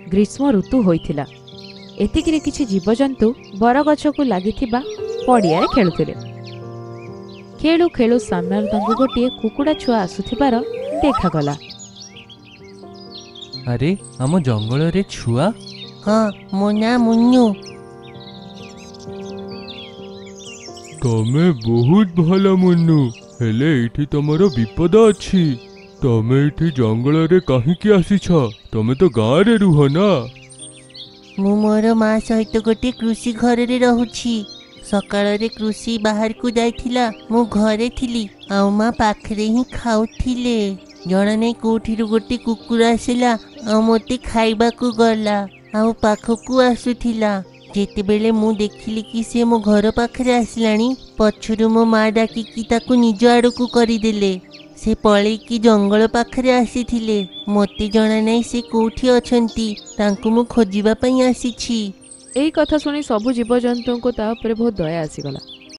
ग्रीष्म ऋतु होइथिला। एतिकिरे किछि जीवजंतु बरगछ को लागिथिबा पड़िया खेलुथिले। खेलु खेलु सामने तांको गोटे कुकुड़ा छुआ आसुथिबार देखागला। अरे आम जंगल रे छुआ। हाँ मो ना मुन्नू। तमे बहुत भला मुन्नू, हेले एठी तमरो विपद अछि। तमे एठी जंगल रे काहीकि आसीछ? तमे तो गाँ रे रुह ना। मु मोर माँ सहित गोटे कृषि घर रे रहुछि। सकाळ रे कृषि बाहर को जाइथिला, मु घरे थिली आ माँ पाखरे ही खाउथिले। जणा नै कोठिरु गोटे कुकुर आसिला आ मोते खाइबा को गला आ पाखकू आसुथिला। जेतेबेले मु देखिली कि से मो घर पाखरे आसिलाणी, पछुरु मो माँ डाकिकी ताकू निज आड़कू करिदेले। से पळेइकी जंगल पाखरे आसीथिले। मोते जणा नै से कोठी अछंती, तांकू मु खोजिबा पई आसीछि। एई कथा सुनी सबु जीवजंतु को ता उपरे बहुत दया आसीगला।